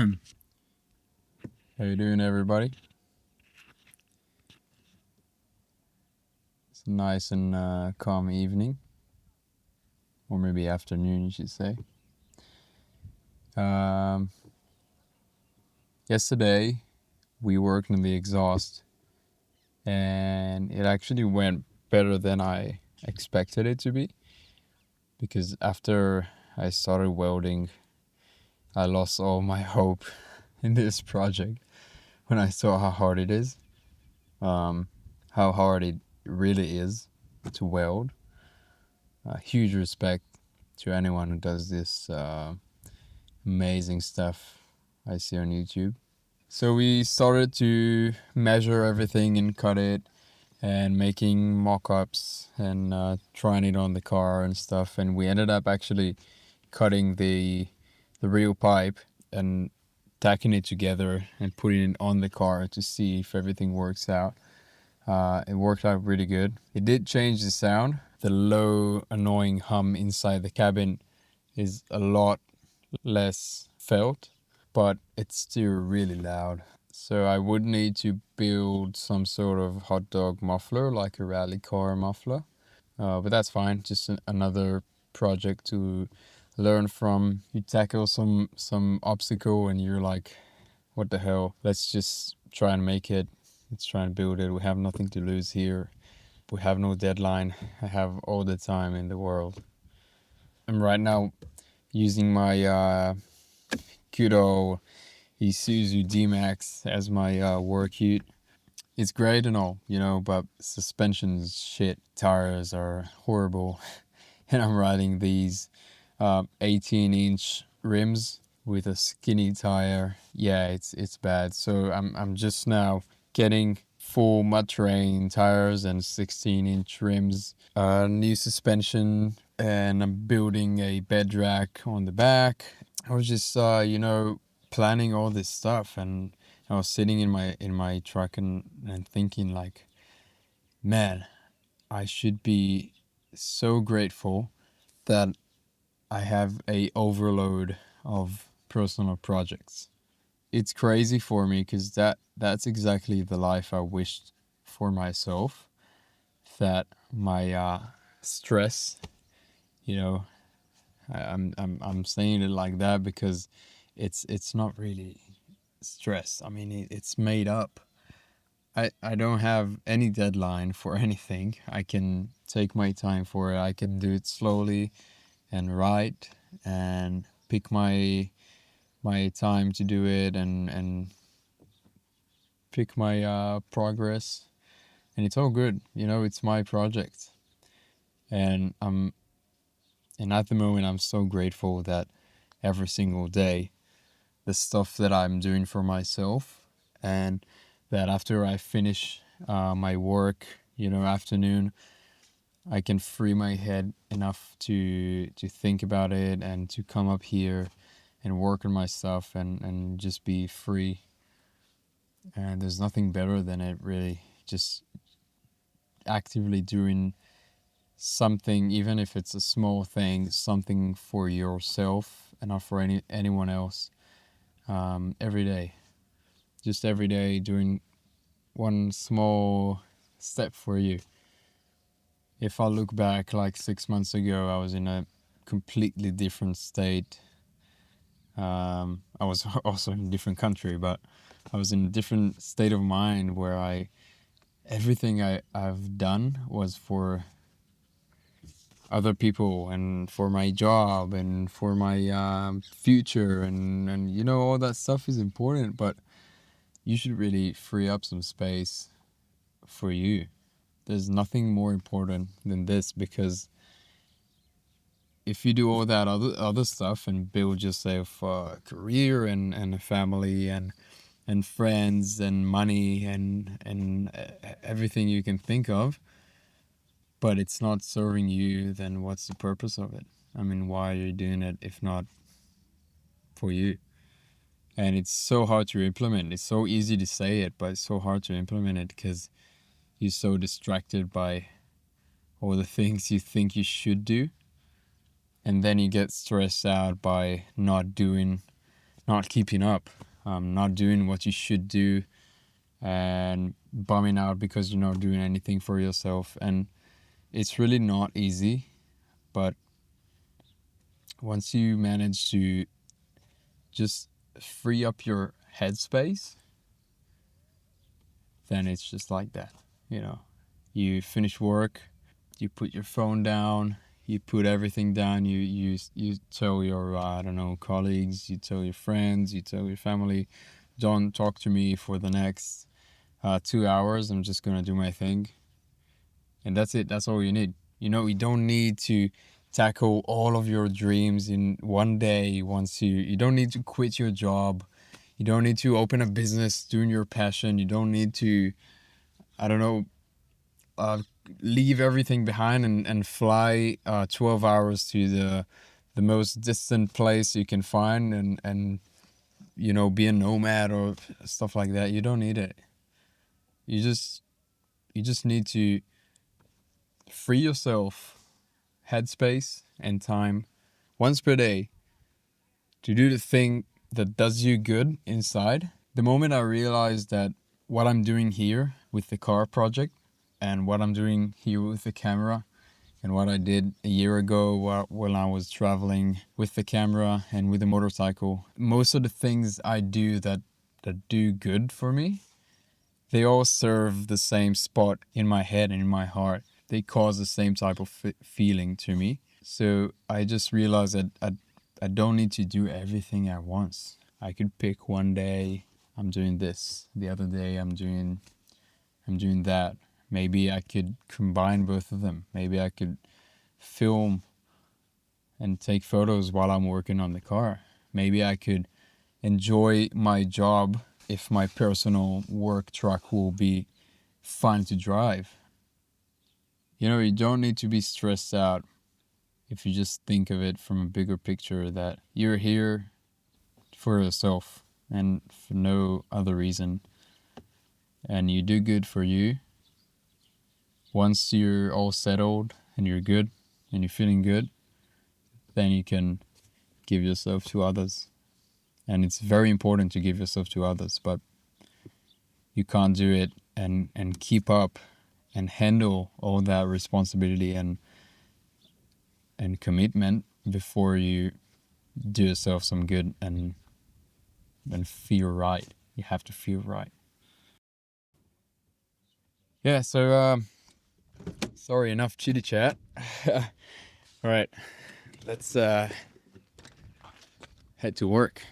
time. How you doing, everybody? It's a nice and calm evening, or maybe afternoon, you should say. Um, Yesterday, we worked on the exhaust, and it actually went better than I expected it to be. Because after I started welding, I lost all my hope in this project when I saw how hard it is, how hard it really is to weld. Huge respect to anyone who does this amazing stuff I see on YouTube. So we started to measure everything and cut it and making mock-ups and trying it on the car and stuff. And we ended up actually cutting the real pipe and tacking it together and putting it on the car to see if everything works out. It worked out really good. It did change the sound. The low, annoying hum inside the cabin is a lot less felt, but it's still really loud. So I would need to build some sort of hot dog muffler, like a rally car muffler. But that's fine. Just another project to learn from. You tackle some obstacle and you're like, what the hell? Let's just try and make it. Let's try and build it. We have nothing to lose here. We have no deadline. I have all the time in the world. I'm right now using my good old Isuzu D-Max as my work ute. It's great and all, but suspension's shit. Tires are horrible. And I'm riding these 18-inch rims with a skinny tire. Yeah, it's bad. So I'm just now getting full mud terrain tires and 16-inch rims, new suspension, and I'm building a bed rack on the back. I was just planning all this stuff, and I was sitting in my truck and thinking like, man, I should be so grateful that I have a overload of personal projects. It's crazy for me because that's exactly the life I wished for myself. That my stress, you know, I'm saying it like that because it's not really stress. I mean, it's made up. I don't have any deadline for anything. I can take my time for it. I can do it slowly and write and pick my time to do it and pick my progress, and it's all good. It's my project, and at the moment I'm so grateful that every single day the stuff that I'm doing for myself, and that after I finish my work, afternoon, I can free my head enough to think about it and to come up here and work on my stuff and just be free. And there's nothing better than it, really. Just actively doing something, even if it's a small thing, something for yourself and not for anyone else. Every day, just every day, doing one small step for you. If I look back like 6 months ago, I was in a completely different state. I was also in a different country, but I was in a different state of mind where everything I've done was for other people and for my job and for my future, and all that stuff is important, but you should really free up some space for you. There's nothing more important than this, because if you do all that other stuff and build yourself a career and a family and friends and money and everything you can think of, but it's not serving you, then what's the purpose of it? I mean, why are you doing it if not for you? And it's so hard to implement. It's so easy to say it, but it's so hard to implement it because you're so distracted by all the things you think you should do. And then you get stressed out by not doing not keeping up, not doing what you should do, and bumming out because you're not doing anything for yourself. And it's really not easy, but once you manage to just free up your headspace, then it's just like that. You finish work, you put your phone down, you put everything down, you tell your I don't know, colleagues, you tell your friends, you tell your family, don't talk to me for the next 2 hours. I'm just gonna do my thing, and that's it. That's all you need. You don't need to tackle all of your dreams in one day. You don't need to quit your job, you don't need to open a business doing your passion, you don't need to, I don't know, leave everything behind and fly 12 hours to the most distant place you can find, and be a nomad or stuff like that. You don't need it. You just need to free yourself, headspace and time, once per day, to do the thing that does you good inside. The moment I realized that what I'm doing here with the car project and what I'm doing here with the camera and what I did a year ago when I was traveling with the camera and with the motorcycle, most of the things I do that do good for me, they all serve the same spot in my head and in my heart. They cause the same type of feeling to me. So I just realized that I don't need to do everything at once. I could pick one day I'm doing this, the other day I'm doing that. Maybe I could combine both of them. Maybe I could film and take photos while I'm working on the car. Maybe I could enjoy my job if my personal work truck will be fun to drive. You don't need to be stressed out if you just think of it from a bigger picture, that you're here for yourself and for no other reason. And you do good for you. Once you're all settled and you're good and you're feeling good, then you can give yourself to others. And it's very important to give yourself to others, but you can't do it and keep up and handle all that responsibility and commitment before you do yourself some good and feel right. You have to feel right. Yeah, so sorry, enough chitty chat. All right, let's head to work.